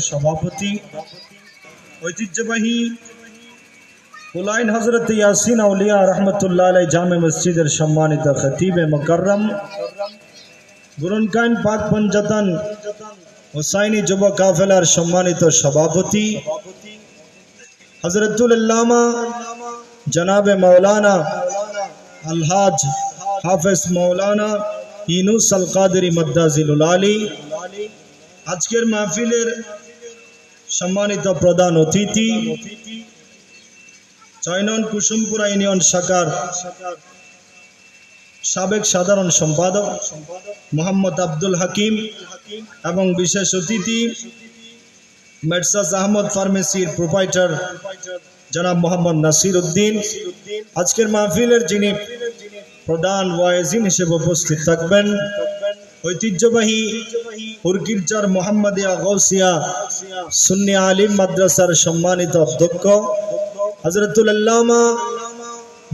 সভাপতি ঐতিহ্যবাহী হুলাইন হযরত ইয়াসিন আউলিয়া রহমতুল্লাহ আলাইহি জামে মসজিদের সম্মানিত খতিবে মুকররম গুরুনকাইন পাক পঞ্জাতন হুসাইনি যুব কাফেলার সম্মানিত সভাপতি হযরতুল আল্লামা জনাবে মাওলানা আলহাজ হাফেজ মাওলানা ইউনুস আল কাদেরী মাদ্দাজিলুল আলী, আজকের মাহফিলের সম্মানিত প্রধান অতিথি চয়নন কুসুমপুরা ইউনিয়ন শাখার সাবেক সাধারণ সম্পাদক মোহাম্মদ আব্দুল হাকিম এবং বিশেষ অতিথি মেডসাস আহমদ ফার্মেসির প্রোপাইটার জনাব মোহাম্মদ নাসির উদ্দিন, আজকের মাহফিলের যিনি প্রধান ওয়াইজিন হিসেবে উপস্থিত থাকবেন ঐতিহ্যবাহী উরকিরচার মোহাম্মদিয়া গৌসিয়া সুন্নি আলিম মাদ্রাসার সম্মানিত অধ্যক্ষ হযরতুল আল্লামা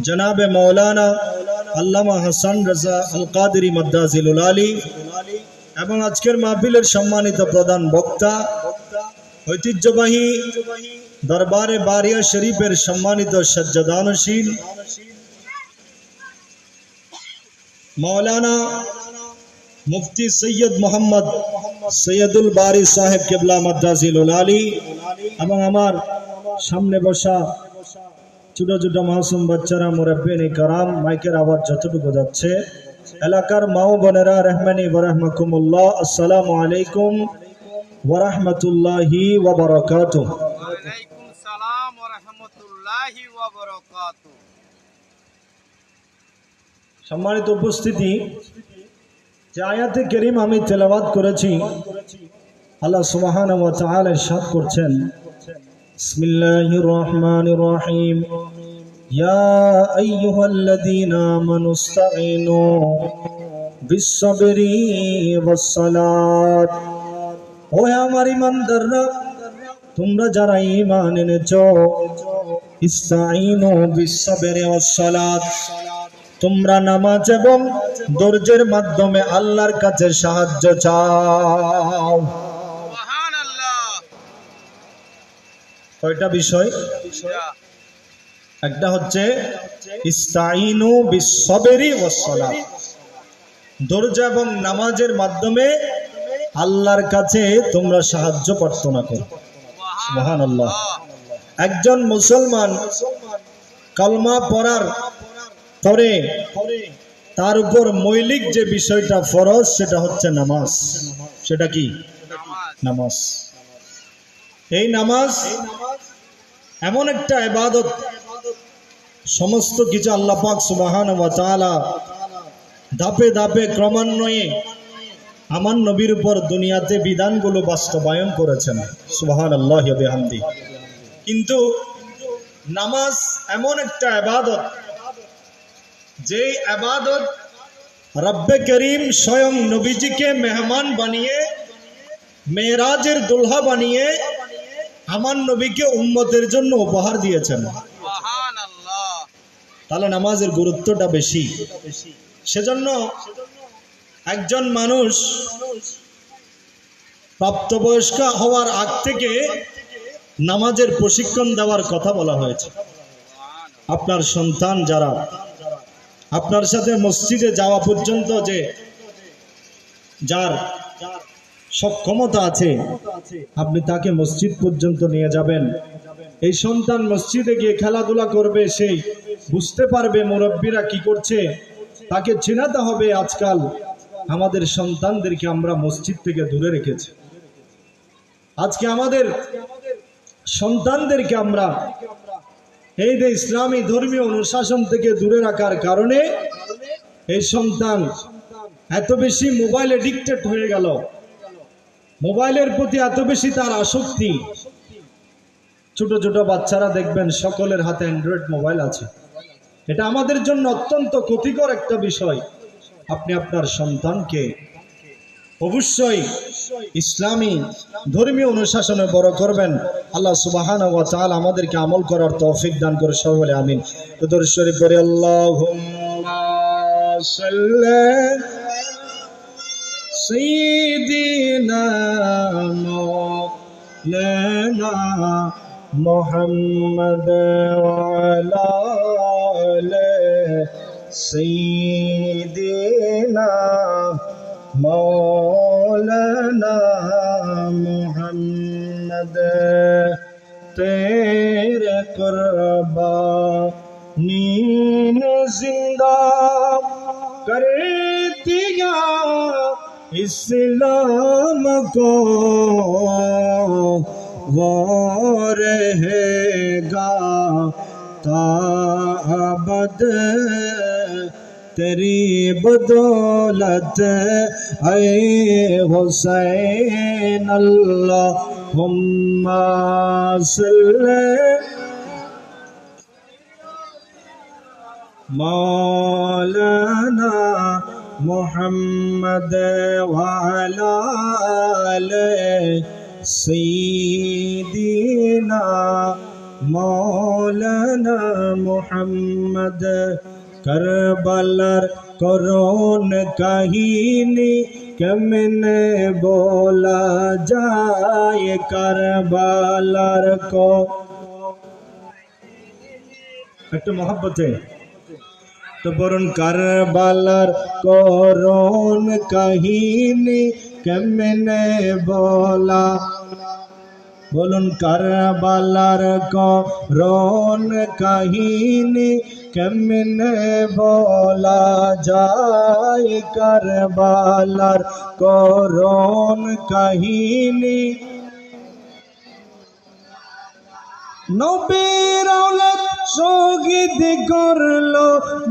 জনাবে মাওলানা আল্লামা হাসান রাজা আল কাদেরী মাদ্দাজিলুল আলী এবং আজকের মাহফিলের সম্মানিত প্রধান বক্তা ঐতিহ্যবাহী দরবারে বারিয়া শরীফের সম্মানিত সজ্জাদানশীল মাওলানা মুফতি সৈয়দ মোহাম্মদ সৈয়দুল বারি সাহেব কেবলা মাদ্দাজিলুল আলী এবং আমার সামনে বসা ছোট ছোট মাসুম বাচ্চারা মুরব্বিনে কারাম, মাইকের আওয়াজ যতটুকু যাচ্ছে, এলাকার মা ও বোনেরা রহমানি ওয়া রাহমাকুমুল্লাহ, আসসালামু আলাইকুম ওয়া রাহমাতুল্লাহি ওয়া বারাকাতুহু। ওয়া আলাইকুম সালাম ওয়া রাহমাতুল্লাহি ওয়া বারাকাতুহু। সম্মানিত উপস্থিতি, যে আয়াতে কারীম আমি তেলাওয়াত করেছি, আল্লাহ সুবহানাহু ওয়া তাআলা ইরশাদ করছেন, বিসমিল্লাহির রহমানির রহিম, ইয়া আইয়ুহাল্লাযীনা আমানুস্তাঈনু বিস-সাবরি ওয়াস-সালাত। ও আমার ঈমানদাররা, তোমরা যারা ঈমান এনেছো, ইস্তাঈনু বিস-সাবরি ওয়াস-সালাত, তোমরা নামাজ এবং ধৈর্যের মাধ্যমে আল্লাহর কাছে সাহায্য চাও। সুবহানাল্লাহ। কয়টা বিষয়? একটা হচ্ছে ইস্তাঈনু বিস-সাবরি ওয়াস-সালাত, ধৈর্য এবং নামাজের মাধ্যমে আল্লাহর কাছে তোমরা সাহায্য প্রার্থনা করো। সুবহানাল্লাহ। একজন মুসলমান কালমা পড়ার পরে তার উপর মৌলিক যে বিষয়টা ফরজ, সেটা হচ্ছে নামাজ। সেটা কি? নামাজ। এই নামাজ এমন একটা ইবাদত, সমস্ত কিছু আল্লাহ পাক সুবহানাহু ওয়া তাআলা ধাপে ধাপে ক্রমান্বয়ে আমার নবীর উপর দুনিয়াতে বিধানগুলো বাস্তবায়ন করেছেন। সুবহানাল্লাহি ওয়া বিহামদি। কিন্তু নামাজ এমন একটা ইবাদত, যে ইবাদত রব্বে করিম স্বয়ং নবীজিকে মেহমান বানিয়ে, মেরাজের দুলহা বানিয়ে আমার নবীকে উম্মতের জন্য উপহার দিয়েছেন। সুবহানাল্লাহ। তাহলে নামাজের গুরুত্বটা বেশি। সেজন্য একজন মানুষ প্রাপ্তবয়স্ক হওয়ার আগ থেকে নামাজের প্রশিক্ষণ দেওয়ার কথা বলা হয়েছে। আপনার সন্তান যারা আপনার সাথে মসজিদে যাওয়া পর্যন্ত যে যার সক্ষমতা আছে, আপনি তাকে মসজিদ পর্যন্ত নিয়ে যাবেন। এই সন্তান মসজিদে গিয়ে খেলাধুলা করবে, সেই বুঝতে পারবে মুরব্বীরা কি করছে, তাকে চেনাতে হবে। আজকাল আমাদের সন্তানদেরকে আমরা মসজিদ থেকে দূরে রেখেছি। আজকে আমাদের সন্তানদেরকে আমরা এই যে ইসলামী ধর্মীয় অনুশাসন থেকে দূরে রাখার কারণে এই সন্তান এত বেশি মোবাইল এডিক্টেড হয়ে গেল, মোবাইলের প্রতি এত বেশি তার আসক্তি। ছোট ছোট বাচ্চারা দেখবেন সকলের হাতে অ্যান্ড্রয়েড মোবাইল আছে। এটা আমাদের জন্য অত্যন্ত ক্ষতিকর একটা বিষয়। আপনি আপনার সন্তানকে অবশ্যই ইসলামী ধর্মীয় অনুশাসনে বড় করবেন। আল্লাহ সুবহানাহু ওয়া তাআলা আমাদেরকে আমল করার তৌফিক দান করে, সবাই বলে আমিন। তো দরুদ শরীফ পড়ে, আল্লাহুম্মা সাল্লি সাইয়্যিদিনা लेना मोहम्मद वाला ले सैयदना मौलाना मोहम्मद तेरे कुर्बानी ने जिंदा कर दिया इस्लाम को वो रहेगा ताअबद तेरी बदौलत ऐ हुसैन अल्लाहुम्मा सल्ले मौलाना मुहम्मद वाला ले सैयदना मौलाना मुहम्मद करबलार करुण काहिनी केमने बोला जाए करबलार को एक मोहब्बत है तो বরুণ কারবালার করুণ কাহিনী কেমনে বলা বলুন কারবালার করুণ কাহিনী কেমনে বলা যায় কারবালার করুণ কাহিনী নবীর औलाद শহীদ করলো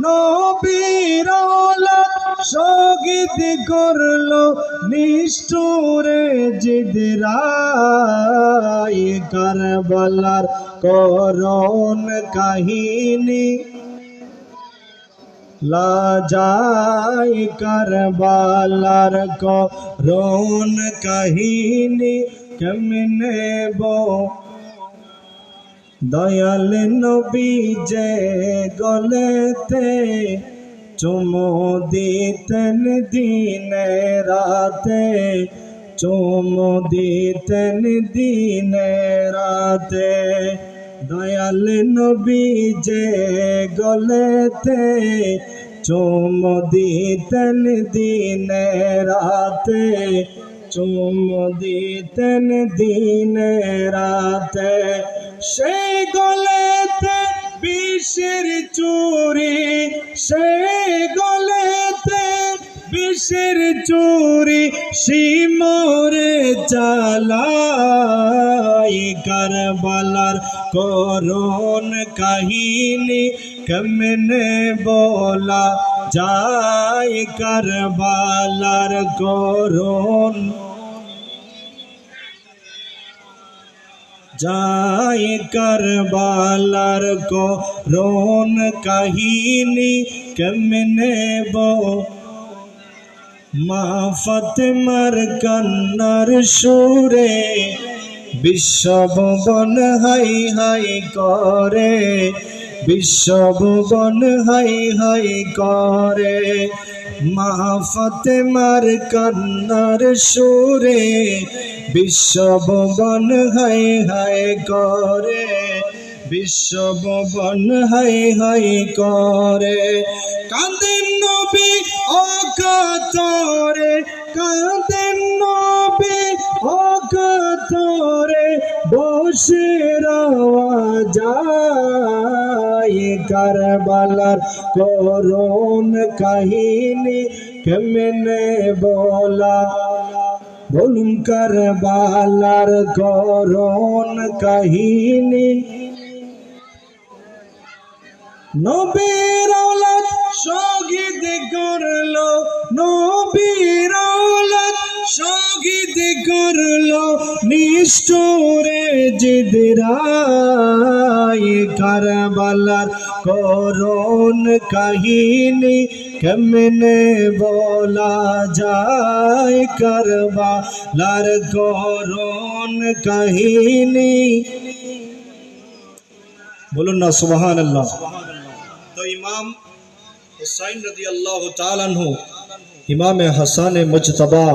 নবীর औलाद শহীদ করলো নিষ্ঠুরে জিদরাই কারবালার করুণ কাহিনী লাজাই কারবালার করুণ কাহিনী কেমনে দয়াল নবী যে গলেতে চুমু দিতেন দিনে রাতে চুমু দিতেন দিনে রাতে দয়াল নবী যে গলেতে চুমু দিতেন দিনে রাতে চুমু দিতেন দিনে রাতে সে গলেতে বিষের চুরি সে গলেতে বিষের চুরি শিমরে চালাই কারবালার করুণ কাহিনী কেমনে বলা যায় কারবালার করুণ যায় কারবালার করুণ কাহিনী কেমনে মা ফাতেমার কান্নার সুরে বিশ্বভুবন হাই হাই করে বিশ্বভুবন হাই হাই করে মা ফাতেমার কান্নার সুরে বিশ্বভুবন হাই হাই করে বিশ্বভুবন হাই হাই করে কাঁদেন নবী অকাতরে কাঁদেন নবী অকাতরে বসে রওয়া যায় কারবালার করুণ কাহিনী কেমনে বলা বলুন কারবালার করুণ কাহিনী নবীর औलाद শহীদ করলো নবীর औलाद শহীদ করলো নিষ্ঠুরে জিদরাই কারবালার করুণ কাহিনী কেমনে বলা যায় কারবালার করুণ কাহিনী বলুন না সুবহানাল্লাহ। তো ইমাম হুসাইন রাদিয়াল্লাহু তাআলা আনহু ইমামে হাসান মুজতবা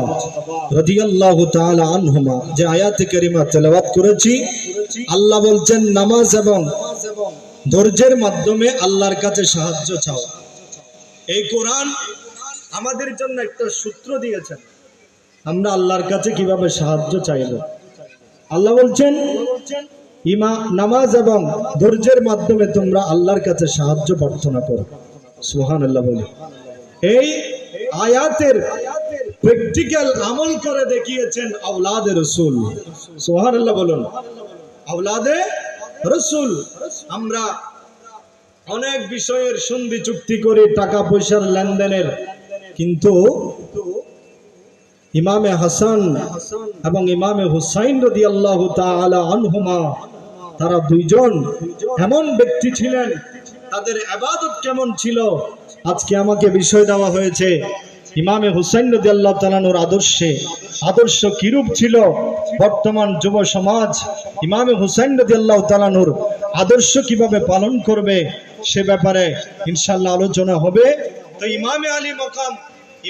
রাদিয়াল্লাহু তাআলা আনহুমা যে আয়াতে কারিমা তেলাওয়াত করেছি, আল্লাহ বলছেন নামাজ এবং ধৈর্যের মাধ্যমে আল্লাহর কাছে সাহায্য চাও। এই কোরআন আমাদের জন্য একটা সূত্র দিয়েছেন, আমরা আল্লাহর কাছে কিভাবে সাহায্য চাইব। আল্লাহ বলছেন নামাজ এবং ধৈর্যের মাধ্যমে তোমরা আল্লাহর কাছে সাহায্য প্রার্থনা করো। সুবহানাল্লাহ বলে এই আয়াতের প্র্যাকটিক্যাল আমল করে দেখিয়েছেন আওলাদে রাসূল। সুবহানাল্লাহ বলুন, আওলাদে রাসূল। আমরা অনেক বিষয়ের সন্ধি চুক্তি করি, টাকা পয়সার লেনদেনের, কিন্তু ইমামে হাসান এবং ইমামে হুসাইন রাদিয়াল্লাহু তাআলা আনহুমা তারা দুইজন এমন ব্যক্তি ছিলেন, তাদের ইবাদত কেমন ছিল। আজকে আমাকে বিষয় দেওয়া হয়েছে ইমামে হুসাইন রাদিয়াল্লাহু তাআলা আনহুর আদর্শ কিরূপ ছিল। বর্তমান যুব সমাজ ইমামে হুসাইন রাদিয়াল্লাহু তাআলা আনহুর আদর্শ কিভাবে পালন করবে সে ব্যাপারে ইনশাআল্লাহ আলোচনা হবে। তো ইমামে আলী মাকাম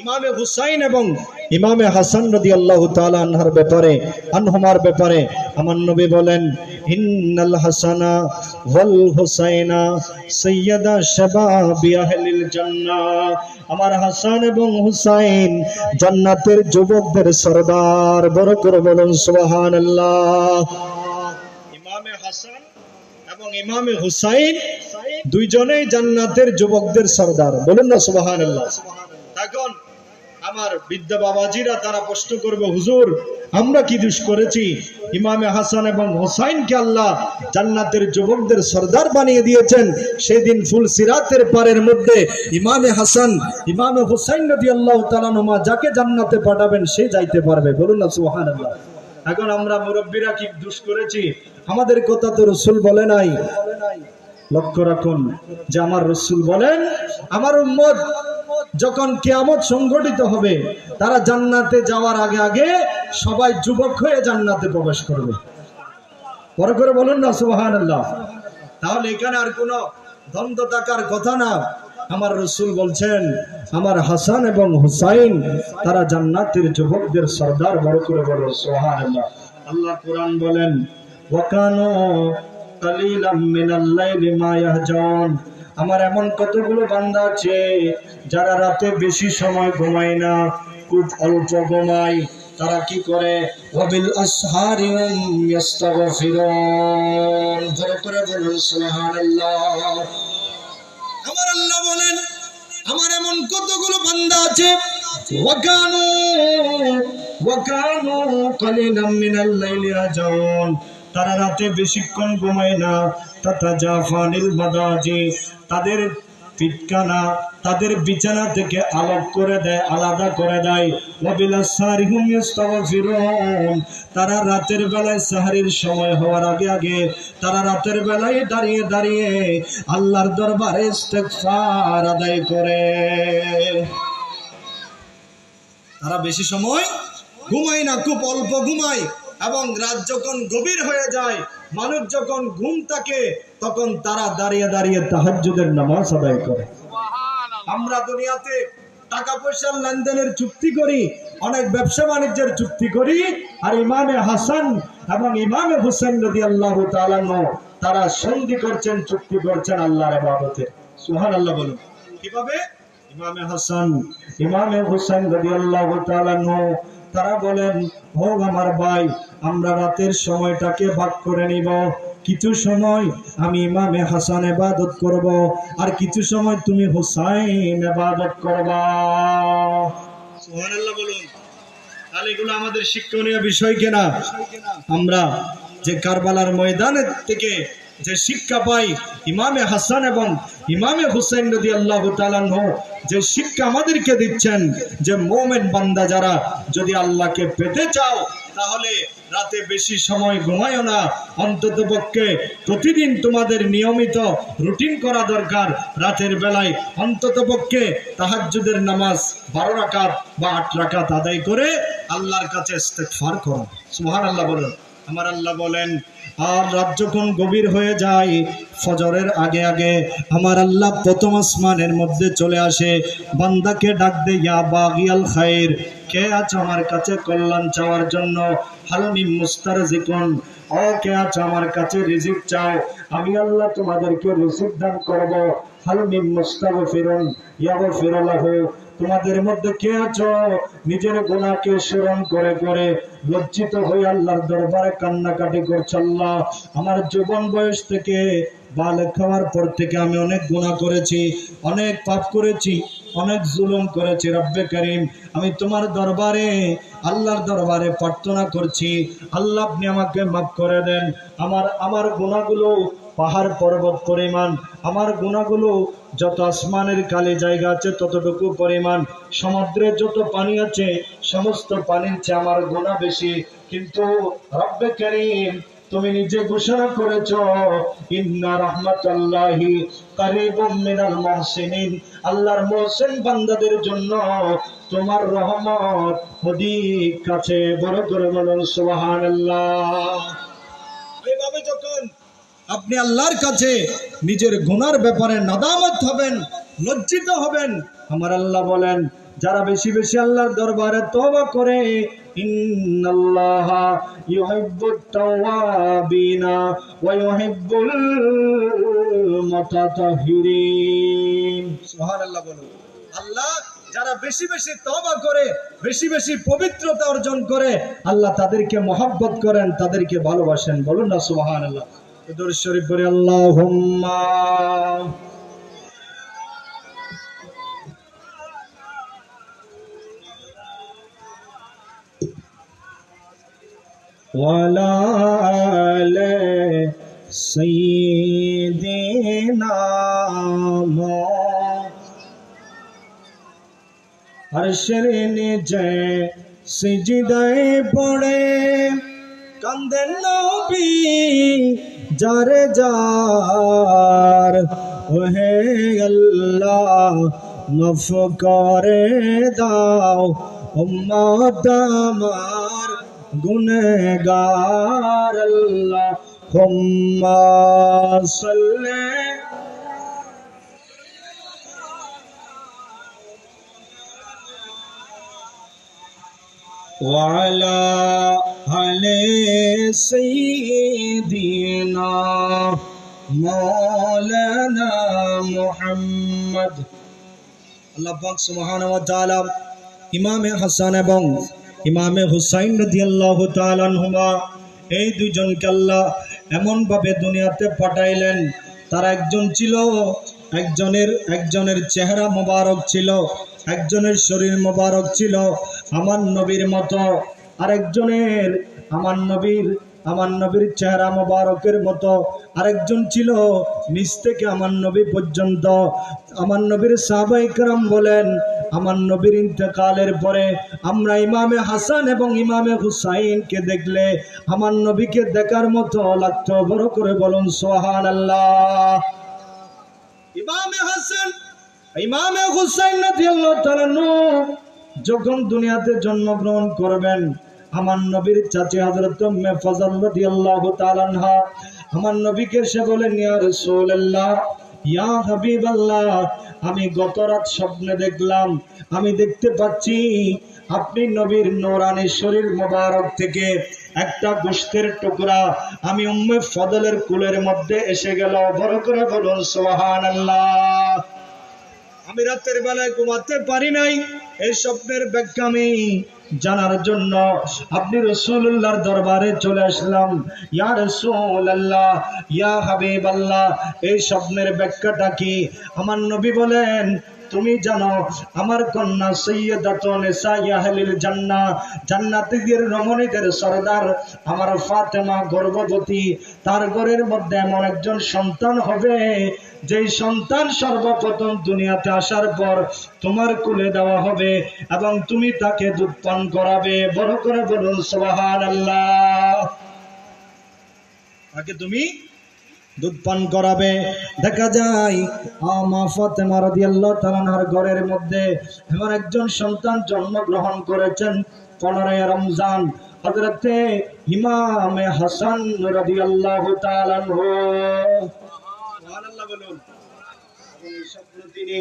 ইমামে হুসাইন এবং ইমামে হাসান রাদিয়াল্লাহু তাআলা আনহুমার ব্যাপারে আমার নবী বলেন, ইন্নাল হাসানা ওয়াল হুসাইনা সাইয়্যিদা শাবাবি আহলিল জান্নাহ। আমার হাসান এবং হুসাইন জান্নাতের যুবকদের সরদার। বড় করে বলুন সুবহানাল্লাহ। ইমামে হাসান এবং ইমামে হুসাইন দুইজনেই জান্নাতের যুবকদের সরদার। বলুন না সুবহানাল্লাহ। এখন আমার বিদ্যা বাবাজিরা তারা প্রশ্ন করবে, হুজুর আমরা কি দোষ করেছি? ইমামে হাসান এবং হুসাইনকে আল্লাহ জান্নাতের যুবকদের সরদার বানিয়ে দিয়েছেন। সেদিন ফুল সিরাতের পারের মধ্যে ইমামে হাসান ইমামে হুসাইন রাদিয়াল্লাহু তাআলা আনহুমা যাকে জান্নাতে পাঠাবেন সে যাইতে পারবে। বলুন না সুবহানাল্লাহ। এখন আমরা মুরব্বীরা কি দোষ করেছি? আমাদের কথা তো রাসূল বলে নাই। লক্ষ্য রাখুন যে আমার রাসূল বলেন, আমার উম্মত যখন কিয়ামত সংঘটিত হবে তারা জান্নাতে যাওয়ার আগে আগে সবাই যুবক হয়ে জান্নাতে প্রবেশ করবে। বড় করে বলুন না সুবহানাল্লাহ। তাহলে এখানে আর কোনো দ্বন্দ্ব থাকার কথা না। আমার রাসূল বলছেন আমার হাসান এবং হুসাইন তারা জান্নাতের যুবকদের সরদার। বড় করে বলুন সুবহানাল্লাহ। আল্লাহ কোরআন বলেন, ওয়াকানু কালিলাম মিনাল লাইলি মা ইয়াহজাউন। আমার এমন কতগুলো বান্দা আছে যারা রাতে বেশি সময় ঘুমায় না, খুব অল্প ঘুমায়। তারা কি করে? ওয়াবিল আসহারি হুম ইস্তাগফিরুন। জোরে করে বলুন সুবহানাল্লাহ। আমার আল্লাহ বলেন আমার এমন কতগুলো বান্দা আছে ওয়াকানু কালিলাম মিনাল লাইলি ইয়াহজাউন। তারা রাতে বেশিক্ষণ ঘুমায় না। তাতাজাফানিল মাদাজি, তাদের পিটকানা তাদের বিছানা থেকে আলাদা করে দেয়। ওয়াবিলাসারিহুম ইস্তাগফিরুন, তারা রাতের বেলায় সাহরির সময় হওয়ার আগে আগে তারা রাতের বেলায় দাঁড়িয়ে দাঁড়িয়ে আল্লাহর দরবারে ইস্তিগফার আদায় করে। তারা বেশি সময় ঘুমায় না, খুব অল্প ঘুমায়। এবং রাত যখন গভীর হয়ে যায়, মানুষ যখন ঘুম থাকে, তখন তারা দাঁড়িয়ে দাঁড়িয়ে তাহাজ্জুদের নামাজ আদায় করে। আমরা দুনিয়াতে টাকা পয়সার লেনদেনের চুক্তি করি, অনেক ব্যবসা বাণিজ্যের চুক্তি করি, আর ইমামে হাসান এবং ইমামে হুসাইন রাদিয়াল্লাহু তাআলা আনহু তারা সন্ধি করছেন, চুক্তি করছেন আল্লাহর ইবাদতে। সুবহানাল্লাহ বলুন। কিভাবে? ইমামে হাসান ইমামে হুসাইন রাদিয়াল্লাহু তাআলা আনহু তারা বলেন, হোক আমার ভাই, আমরা রাতের সময়টাকে ভাগ করে নিব। কিছু সময় আমি ইমামে হাসান ইবাদত করব, আর কিছু সময় তুমি হুসাইন ইবাদত করবা। সুবহানাল্লাহ বলুন। তাহলে এগুলো আমাদের শিক্ষণীয় বিষয় কিনা? আমরা যে কারবালার ময়দানের থেকে যে শিক্ষা পাই, ইমামে হাসান এবং ইমামে হুসাইন রাদিয়াল্লাহু তাআলা আনহু যে শিক্ষা আমাদেরকে দিচ্ছেন, যে মুমিন বান্দা যারা যদি আল্লাহকে পেতে চাও তাহলে রাতে বেশি সময় ঘুমায়ও না। অন্তত পক্ষে প্রতিদিন তোমাদের নিয়মিত রুটিন করা দরকার। রাতের বেলায় অন্তত পক্ষে তাহাজ্জুদের নামাজ 12 রাকাত বা 8 রাকাত আদায় করে আল্লাহর কাছে ইস্তিগফার করো। সুবহানাল্লাহ বলুন। আমার আল্লাহ বলেন, আর রাত যখন গভীর হয়ে যায় ফজরের আগে আগে আমার আল্লাহ প্রথম আসমানের মধ্যে চলে আসে, বান্দাকে ডাক দে, ইয়া বাগিয়াল খাইর, কে আছো আমার কাছে কল্যাণ চাওয়ার জন্য? হালমিম মুস্তারজিকুন, ও কে আছো আমার কাছে রিজিক চাও, আমি আল্লাহ তোমাদেরকে রিজিক দান করব। হালমিম মুস্তাগফিরুন ইয়াগফির লাহু, তোমাদের মধ্যে কে আছো নিজের গুনাহকে স্মরণ করে করে লজ্জিত হয়ে আল্লাহর দরবারে কান্নাকাটি করছে, আল্লাহ আমার যৌবন বয়স থেকে বালেগ হওয়ার পর থেকে আমি অনেক গুনাহ করেছি, অনেক পাপ করেছি, অনেক জুলুম করেছি। রব্বে করিম, আমি তোমার দরবারে আল্লাহর দরবারে প্রার্থনা করছি, আল্লাহ আপনি আমাকে মাফ করে দেন। আমার গুনাহগুলো পাহাড় পর্বত পরিমাণ, আমার গুনাহগুলো যত আসমানের কালি জায়গা আছে ততটুকু পরিমাণ, সমুদ্রে যত পানি আছে সমস্ত পানির চেয়ে আমার গুনাহ বেশি। কিন্তু রব্বে করিম, তুমি নিজে ঘোষণা করেছো, ইন্না রাহমাতাল্লাহি কারীবুম মিনাল মুহসিনিন, আল্লাহর মুহসিন বান্দাদের জন্য তোমার রহমত অধিক কাছে। বড় করে বলুন সুবহানাল্লাহ। এইভাবে যখন আপনি আল্লাহর কাছে নিজের গুনার ব্যাপারে নাদামত হবেন, লজ্জিত হবেন, আমার আল্লাহ বলেন, যারা বেশি বেশি আল্লাহর দরবারে তওবা করে, ইন্নাল্লাহা ইউহিব্বুত তাওয়াবিনা ওয়া ইউহিব্বুল মুতাতাহহিরিন। সুবহানাল্লাহ বলুন। আল্লাহ যারা বেশি বেশি তওবা করে, বেশি বেশি পবিত্রতা অর্জন করে, আল্লাহ তাদেরকে মহব্বত করেন, তাদেরকে ভালোবাসেন। বলুন না সুবহানাল্লাহ। দরুদ শরীফ পড়ে আল্লাহুম্মা ওয়ালা আলে সাইয়্যিদিনা আরশের নিচে সিজদায় পড়ে কান্দেন নবী যারে যার, ওহে আল্লাহ মাফ করে দাও উম্মত আমার গুনাহগার। আল্লাহুম্মা সাল্লি ওয়ালা আলে সাইয়্যিদিনা মাওলানা মুহাম্মদ। আল্লাহ পাক সুবহানাহু ওয়া তাআলা ইমামে হাসান এবং ইমামে হুসাইন রাদিয়াল্লাহু তাআলা আনহুমা, এই দুইজনকে আল্লাহ এমন ভাবে দুনিয়াতে পাঠাইলেন, তারা একজন ছিল, একজনের চেহারা মোবারক ছিল, একজনের শরীর মোবারক ছিল আমার নবীর মতো, আরেকজনের আমার নবীর চেহারা মোবারকের মতো, আরেকজন ছিল নিচ থেকে আমার নবী পর্যন্ত। আমার নবীর সাহাবায়ে কেরাম বলেন, আমার নবীর ইন্তেকালের পরে আমরা ইমামে হাসান এবং ইমামে হুসাইনকে দেখলে আমার নবীকে দেখার মতো লাগতো। বড় করে বলুন সুবহানাল্লাহ। ইমামে হাসান ইমামে হুসাইন রাদিয়াল্লাহু তাআলা যখন দুনিয়াতে জন্মগ্রহণ করবেন, আমার নবীর চাচী হযরত উম্মে ফজল রাদিয়াল্লাহু তাআলা আনহা আমার নবীকে এসে বলেন, ইয়া রাসূলুল্লাহ, ইয়া হাবিবাল্লাহ, আমি গত রাত স্বপ্নে দেখলাম, আমি দেখতে পাচ্ছি আপনি নবীর নূরানী শরীর মোবারক থেকে একটা গোশতের টুকরা আমি উম্মে ফজলের কুলের মধ্যে এসে গেল। বড় করে বলুন সুবহানাল্লাহ। আমি রাতের বেলায় ঘুমাতে পারি নাই, এই স্বপ্নের ব্যাখ্যা আমি জানার জন্য আপনি রাসূলুল্লাহর দরবারে চলে আসলাম। ইয়া রাসূলুল্লাহ, ইয়া হাবিবাল্লাহ, এই স্বপ্নের ব্যাখ্যাটা কি? আমার নবী বলেন, তুমি জানো আমার কন্যা সাইয়্যিদাতুন নিসাই আহলিল জান্নাহ, জান্নাতীদের রমণীদের সরদার আমার ফাতেমা গর্ভবতী, তার ঘরের মধ্যে এমন একজন সন্তান হবে যেই সন্তান সর্বপ্রথম দুনিয়াতে আসার পর তোমার কোলে দেওয়া হবে এবং তুমি তাকে দুধ পান করাবে। বড় করে বলুন সুবহানাল্লাহ। তাকে তুমি দুধ পান করাবে। দেখা যায় মা ফাতেমা রাদিয়াল্লাহু তাআলা আনহার ঘরের মধ্যে এমন একজন সন্তান জন্মগ্রহণ করেছেন 15 রমজান। হযরতে ইমাম হাসান রাদিয়াল্লাহু তাআলা আনহু। সুবহানাল্লাহ বলুন। তিনি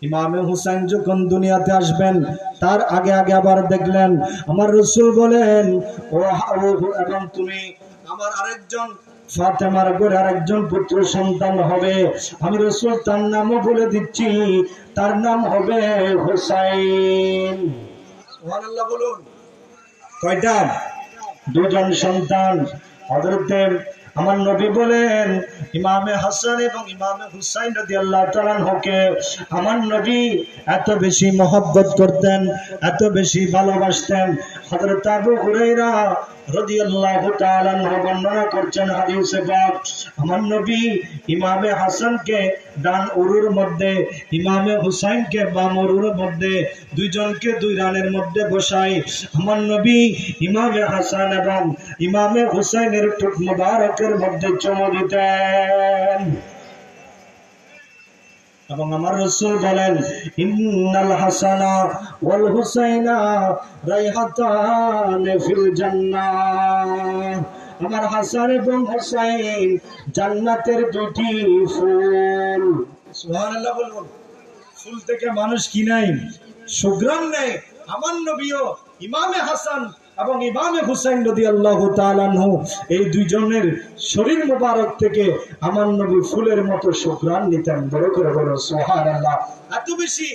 ইমাম হুসাইন যখন দুনিয়াতে আসবেন তার আগে আগে আবার দেখলেন আমার রাসূল বলেন, ও এবং তুমি আমার আরেকজন ফাতেমার ঘরে আরেকজন পুত্র সন্তান হবে, আমি রাসূল তার নামও বলে দিচ্ছি, তার নাম হবে হুসাইন। সুবহানাল্লাহ বলুন। কয়টা? দুজন সন্তান। হযরতে আমার নবী বলেন ইমামে হাসান এবং ইমামে হুসাইন রাদিয়াল্লাহু তাআলা আনহুকে আমার নবী এত বেশি মহব্বত করতেন, এত বেশি ভালোবাসতেন। হযরত আবু হুরায়রা রাদিয়াল্লাহু তাআলা আনহু বর্ণনা করছেন হাদিসে পাক, আমার নবী ইমামে হাসানকে ডান উরুর মধ্যে, ইমামে হুসাইনকে বাম উরুর মধ্যে, দুইজনকে দুই রানের মধ্যে বসাই আমার নবী ইমামে হাসান এবং ইমামে হুসাইনের ঠোঁট মুবারকের মধ্যে চুমু দিতেন। এবং আমার রাসূল বলেন ইন্নাল হাসানা ওয়াল হুসাইনা রাইহাতান ফিল জান্নাহ, আমার হাসান এবং হুসাইন জান্নাতের দুটি ফুল। সুবহানাল্লাহ বলুন। ফুল থেকে মানুষ কি নাই? সুঘ্রাণ নেই। আমার নবীও ইমামে হাসান এবং ইমামে হুসাইন রাদিয়াল্লাহু তাআলা আনহু এই দুইজনের শরীর মোবারক থেকে আমার নবী ফুলের মতো সুঘ্রাণ নিতেন। বড় করে বলো সুবহানাল্লাহ। এত বেশি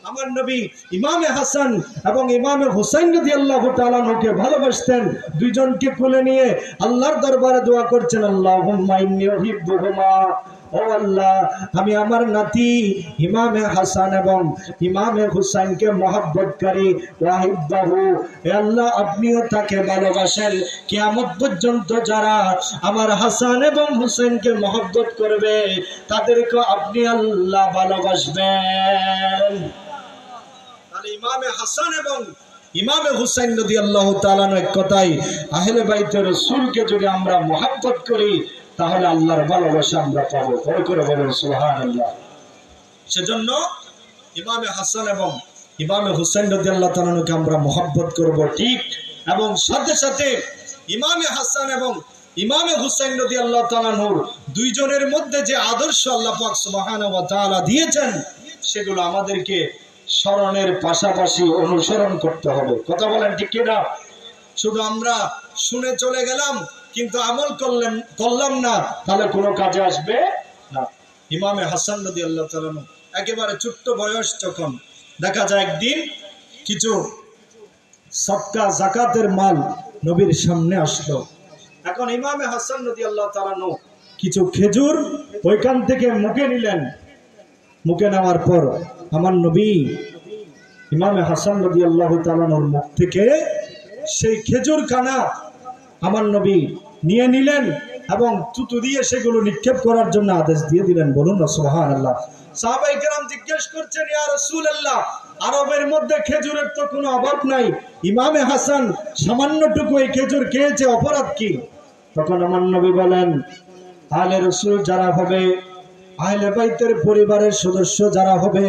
আমার নবী ইমামে হাসান এবং ইমামে হুসাইন রাদিয়াল্লাহু তাআলা আনহুকে ভালোবাসতেন। দুইজনকে কোলে নিয়ে আল্লাহর দরবারে দোয়া করছেন, আল্লাহুম্মা ইন্নী উহিব্বুহুমা, ও আল্লাহ আমি আমার নাতি ইমামে হাসান এবং ইমামে হুসাইনকে মহব্বতকারী, ওয়াহিব্বাহু, হে আল্লাহ আপনিও তাকে ভালোবাসেন। কিয়ামত পর্যন্ত যারা আমার হাসান এবং হুসাইনকে মহব্বত করবে তাদেরকে আপনি আল্লাহ ভালোবাসবেন। তাহলে ইমামে হাসান এবং ইমামে হুসাইন রাদিয়াল্লাহু তাআলা এক কথাই আহলে বাইতের রাসূলকে যদি আমরা মহব্বত করি তাহলে আল্লাহর ভালোবাসা আমরা পাবো। বড় করে বলেন সুবহানাল্লাহ। সেজন্য ইমামে হাসান এবং ইমামে হুসাইন রাদিয়াল্লাহু তাআলাকে আমরা মহব্বত করব, ঠিক। এবং সাথে সাথে ইমামে হাসান এবং ইমামে হুসাইন রাদিয়াল্লাহু তাআলার দুইজনের মধ্যে যে আদর্শ আল্লাহ পাক সুবহানাহু ওয়া তাআলা দিয়েছেন সেগুলো আমাদেরকে স্মরণের পাশাপাশি অনুসরণ করতে হবে। কথা বলেন ঠিক কি না? শুধু আমরা শুনে চলে গেলাম কিন্তু আমল করলাম না, তাহলে কোনো কাজে আসবে না। ইমামে হাসান রাদিয়াল্লাহু তাআলা একেবারে ছোট্ট বয়স, যখন দেখা যায় একদিন কিছু সদকা যাকাতের মাল নবীর সামনে আসলো। এখন ইমামে হাসান রাদিয়াল্লাহু তাআলা কিছু খেজুর ওইখান থেকে মুখে নিলেন। মুখে নেওয়ার পর আমার নবী ইমামে হাসান রাদিয়াল্লাহু তাআলার মুখ থেকে সেই খেজুর খানা আমার নবী নিয়ে নিলেন এবং থুতু দিয়ে সেগুলো নিক্ষেপ করার জন্য আদেশ দিয়ে দিলেন। বলুন না সুবহানাল্লাহ। সাহাবায়ে কেরাম জিজ্ঞেস করছেন, ইয়া রাসূলুল্লাহ, আরবের মধ্যে খেজুরের তো কোনো অভাব নাই, ইমামে হাসান সামান্যটুকু এই খেজুর খেয়েছে, অপরাধ কি? তখন আমার নবী বলেন, আহলে রাসূল যারা হবে, আহলে বাইতের পরিবারের সদস্য যারা হবে,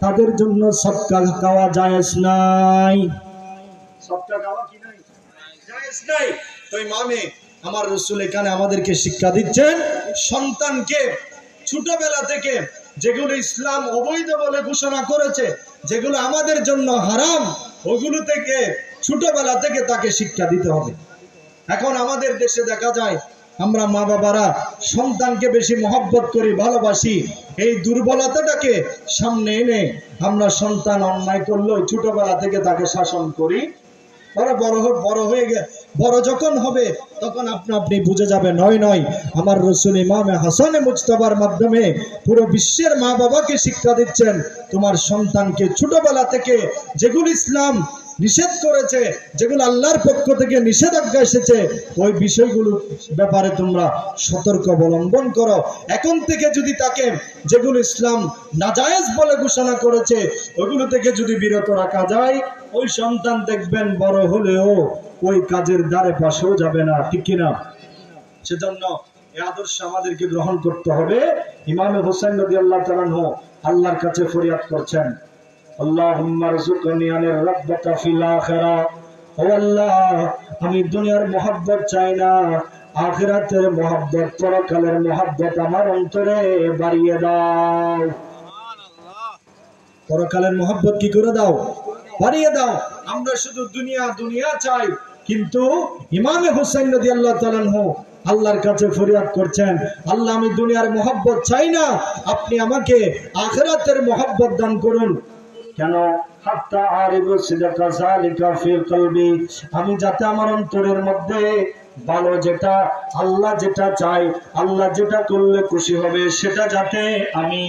তাদের জন্য সদকা খাওয়া জায়েজ নাই। সদকা খাওয়া কি নাই? জায়েজ নাই। তো ইমামে আমার রাসূল এখানে আমাদেরকে শিক্ষা দিচ্ছেন, সন্তানকে ছোটবেলা থেকে যেগুলো ইসলাম অবৈধ বলে ঘোষণা করেছে, যেগুলো আমাদের জন্য হারাম, ওগুলো থেকে ছোটবেলা থেকে তাকে শিক্ষা দিতে হবে। এখন আমাদের দেশে দেখা যায় আমরা মা বাবারা সন্তানকে বেশি মহব্বত করি, ভালোবাসি, এই দুর্বলতাটাকে সামনে এনে আমরা সন্তান অন্যায় করলেও ছোটবেলা থেকে তাকে শাসন করি। বড় যখন হবে তখন আপনি বুঝে যাবে, নয় আমার রাসূল ইমামে হাসানে মুজতাবার মাধ্যমে পুরো বিশ্বের মা বাবাকে শিক্ষা দিচ্ছেন, তোমার সন্তানকে ছোটবেলা থেকে যেগুলো ইসলাম নিষেধ করেছে, যেগুলো আল্লাহর পক্ষ থেকে নিষেধাজ্ঞা এসেছে, ওই বিষয়গুলো ব্যাপারে তোমরা সতর্ক অবলম্বন করো। এখন থেকে যদি তাকে যেগুলো ইসলাম নাজায়েজ বলে ঘোষণা করেছে ওগুলো থেকে যদি বিরত রাখা যায়, ওই সন্তান দেখবেন বড় হলেও ওই কাজের দ্বারে পাশেও যাবে না, ঠিক কিনা? সেজন্য এই আদর্শ আমাদেরকে গ্রহণ করতে হবে। ইমামে হুসাইন রাদিয়াল্লাহু তাআলা আল্লাহর কাছে ফরিয়াদ করছেন, আল্লাহুম্মা রযুকনি আনির রাব্বাতা ফিল আখিরা ও আল্লাহ, আমি দুনিয়ার মহব্বত চাই না, আখিরাতের মহব্বত, পরকালের মহব্বত আমার অন্তরে বাড়িয়ে দাও। সুবহানাল্লাহ। পরকালের মহব্বত কি করে দাও? বাড়িয়ে দাও। আমরা শুধু দুনিয়া দুনিয়া চাই, কিন্তু ইমামে হুসাইন রাদিয়াল্লাহু তাআলা আনহু আল্লাহর কাছে ফরিয়াদ করছেন, আল্লাহ আমি দুনিয়ার মহব্বত চাই না, আপনি আমাকে আখিরাতের মহব্বত দান করুন। কেন? হাত্তা আরিবু সিদকা যালিকা ফি কলবি, আমি যাতে আমার অন্তরের মধ্যে ভালো যেটা, আল্লাহ যেটা চাই, আল্লাহ যেটা করলে খুশি হবে, সেটা যাতে আমি